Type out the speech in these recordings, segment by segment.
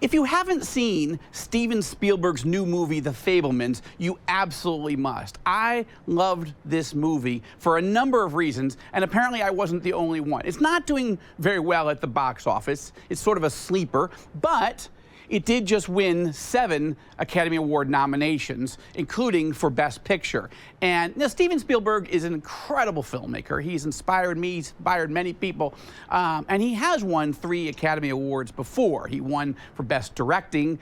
If you haven't seen Steven Spielberg's new movie, The Fabelmans, you absolutely must. I loved this movie for a number of reasons, and apparently I wasn't the only one. It's not doing very well at the box office. It's sort of a sleeper, but it did just win 7 Academy Award nominations, including for Best Picture. And now, Steven Spielberg is an incredible filmmaker. He's inspired me, he's inspired many people, and he has won 3 Academy Awards before. He won for Best Directing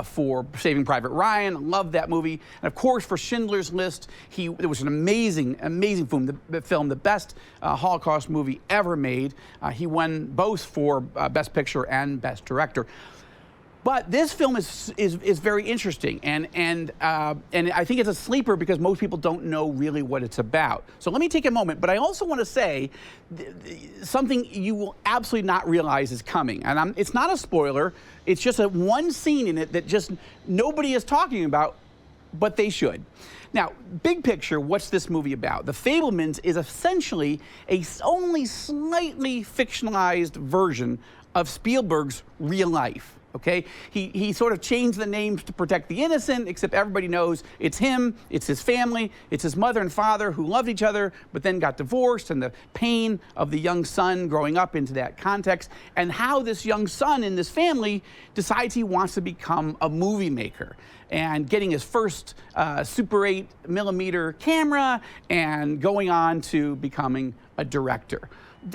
for Saving Private Ryan. Loved that movie. And of course, for Schindler's List, it was an amazing, amazing film, the best Holocaust movie ever made. He won both for Best Picture and Best Director. But this film is very interesting, and I think it's a sleeper because most people don't know really what it's about. So let me take a moment, but I also want to say something you will absolutely not realize is coming. And it's not a spoiler, it's just one scene in it that just nobody is talking about, but they should. Now, big picture, what's this movie about? The Fabelmans is essentially a only slightly fictionalized version of Spielberg's real life. Okay, he sort of changed the names to protect the innocent, except everybody knows it's him, it's his family, it's his mother and father who loved each other, but then got divorced, and the pain of the young son growing up into that context, and how this young son in this family decides he wants to become a movie maker, and getting his first Super 8mm camera, and going on to becoming a director.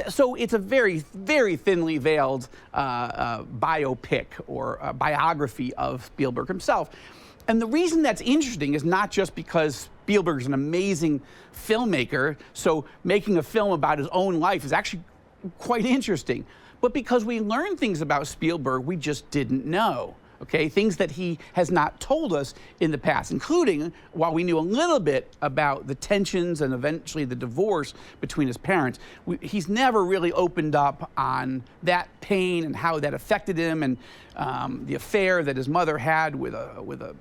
So it's a very, very thinly veiled biopic or biography of Spielberg himself. And the reason that's interesting is not just because Spielberg's an amazing filmmaker, so making a film about his own life is actually quite interesting, but because we learn things about Spielberg we just didn't know. Okay, things that he has not told us in the past, including, while we knew a little bit about the tensions and eventually the divorce between his parents, he's never really opened up on that pain and how that affected him, and the affair that his mother had with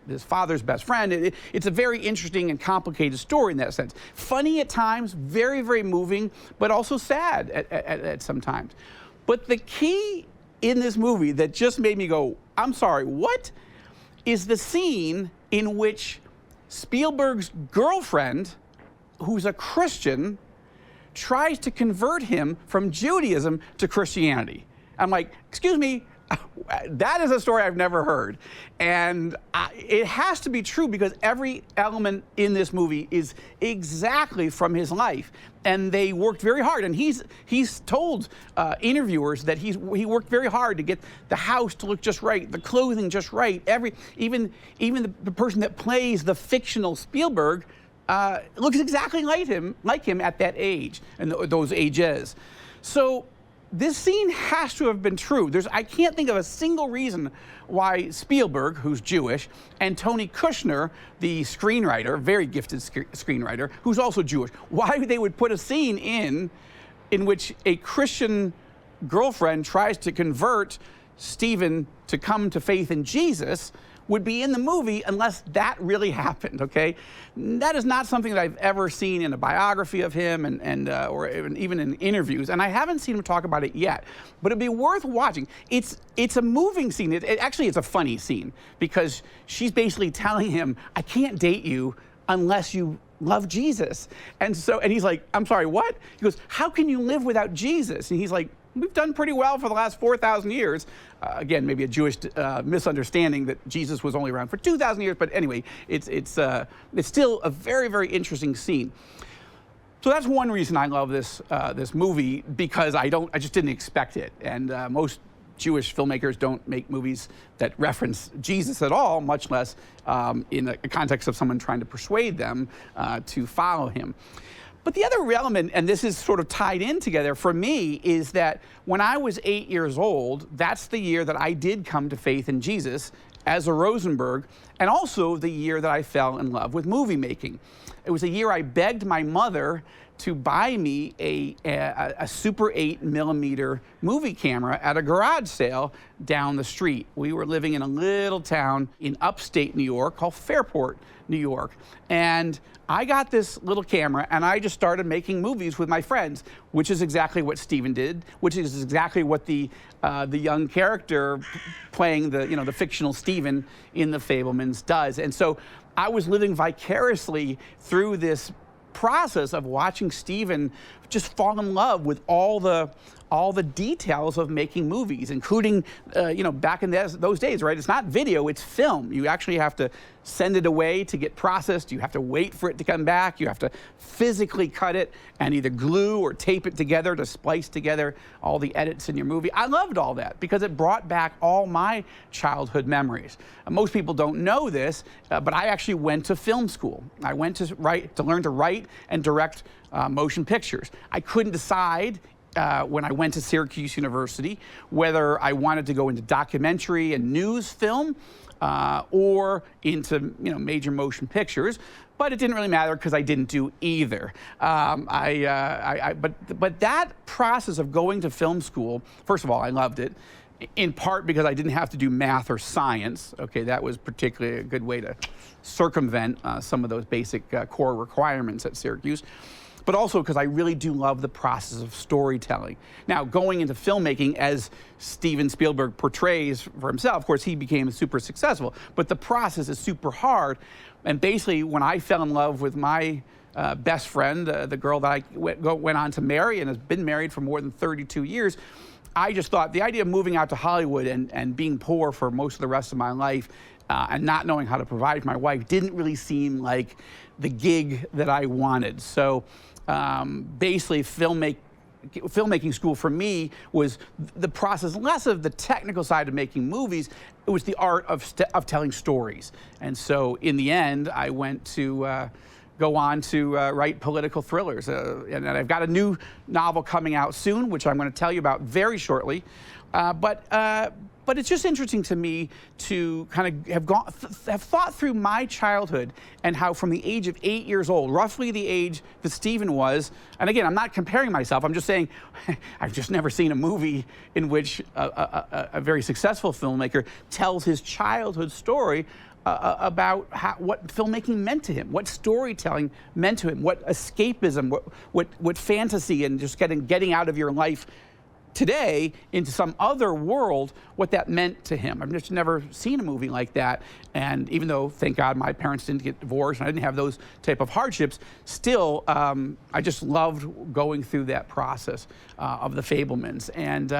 his father's best friend. It's a very interesting and complicated story in that sense. Funny at times, very, very moving, but also sad at some times. But the key in this movie that just made me go, I'm sorry, what? Is the scene in which Spielberg's girlfriend, who's a Christian, tries to convert him from Judaism to Christianity. I'm like, excuse me, that is a story I've never heard. And it has to be true because every element in this movie is exactly from his life. And they worked very hard. And he's told interviewers that he worked very hard to get the house to look just right, the clothing just right. Even the person that plays the fictional Spielberg looks exactly like him at that age and those ages. So this scene has to have been true. I can't think of a single reason why Spielberg, who's Jewish, and Tony Kushner, the screenwriter, very gifted screenwriter, who's also Jewish, why they would put a scene in which a Christian girlfriend tries to convert Stephen to come to faith in Jesus would be in the movie unless that really happened, okay? That is not something that I've ever seen in a biography of him or even in interviews, and I haven't seen him talk about it yet, but it'd be worth watching. It's a moving scene. Actually, it's a funny scene because she's basically telling him, I can't date you unless you love Jesus. And he's like, I'm sorry, what? He goes, how can you live without Jesus? And he's like, we've done pretty well for the last 4,000 years. Again, maybe a Jewish misunderstanding that Jesus was only around for 2,000 years, but anyway, it's still a very, very interesting scene. So that's one reason I love this movie, because I just didn't expect it. And most Jewish filmmakers don't make movies that reference Jesus at all, much less in the context of someone trying to persuade them to follow him. But the other element, and this is sort of tied in together for me, is that when I was 8 years old, that's the year that I did come to faith in Jesus as a Rosenberg, and also the year that I fell in love with movie making. It was a year I begged my mother to buy me a Super 8mm movie camera at a garage sale down the street. We were living in a little town in upstate New York called Fairport, New York. And I got this little camera and I just started making movies with my friends, which is exactly what Steven did, which is exactly what the young character playing the fictional Steven in The Fabelmans does. And so I was living vicariously through this process of watching Steven just fall in love with all the details of making movies, including, back in those days, right? It's not video, it's film. You actually have to send it away to get processed. You have to wait for it to come back. You have to physically cut it and either glue or tape it together to splice together all the edits in your movie. I loved all that because it brought back all my childhood memories. Most people don't know this, but I actually went to film school. I went to learn to write and direct motion pictures. I couldn't decide when I went to Syracuse University whether I wanted to go into documentary and news film or into major motion pictures, but it didn't really matter because I didn't do either. But that process of going to film school, first of all, I loved it. In part because I didn't have to do math or science. Okay, that was particularly a good way to circumvent some of those basic core requirements at Syracuse. But also because I really do love the process of storytelling. Now, going into filmmaking, as Steven Spielberg portrays for himself, of course, he became super successful, but the process is super hard. And basically, when I fell in love with my best friend, the girl that I went on to marry and has been married for more than 32 years, I just thought the idea of moving out to Hollywood and being poor for most of the rest of my life and not knowing how to provide for my wife didn't really seem like the gig that I wanted. So basically, filmmaking school for me was the process, less of the technical side of making movies. It was the art of telling stories. And so in the end, I went to go on to write political thrillers. And I've got a new novel coming out soon, which I'm going to tell you about very shortly. But it's just interesting to me to kind of have thought through my childhood and how from the age of 8 years old, roughly the age that Steven was, and again, I'm not comparing myself, I'm just saying I've just never seen a movie in which a very successful filmmaker tells his childhood story about what filmmaking meant to him, what storytelling meant to him, what escapism, what fantasy and just getting out of your life today into some other world, what that meant to him. I've just never seen a movie like that. And even though, thank God, my parents didn't get divorced and I didn't have those type of hardships, still, I just loved going through that process of The Fabelmans. And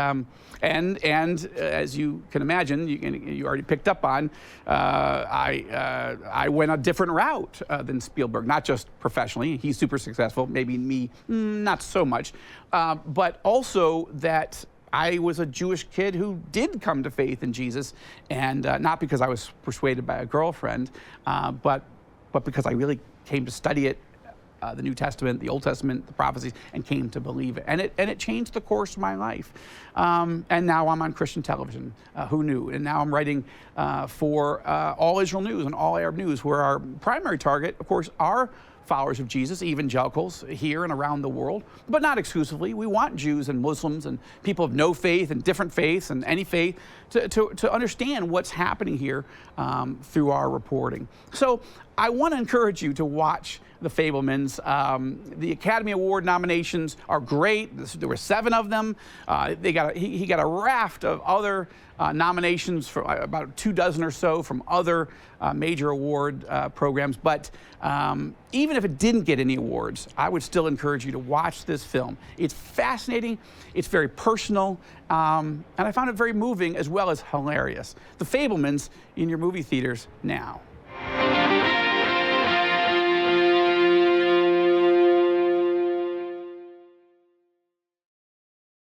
as you can imagine, you already picked up on, I went a different route than Spielberg, not just professionally. He's super successful, maybe me, not so much, but also that I was a Jewish kid who did come to faith in Jesus, and not because I was persuaded by a girlfriend, but because I really came to study it, the New Testament, the Old Testament, the prophecies, and came to believe it. And it changed the course of my life. And now I'm on Christian television. Who knew? And now I'm writing for All Israel News and All Arab News, where our primary target, of course, are followers of Jesus, evangelicals here and around the world, but not exclusively. We want Jews and Muslims and people of no faith and different faiths and any faith to understand what's happening here through our reporting. So I want to encourage you to watch The Fabelmans. The Academy Award nominations are great. There were 7 of them. He got a raft of other nominations for about 24 or so from other major award programs. But even if it didn't get any awards, I would still encourage you to watch this film. It's fascinating. It's very personal. And I found it very moving as well as hilarious. The Fabelmans in your movie theaters now.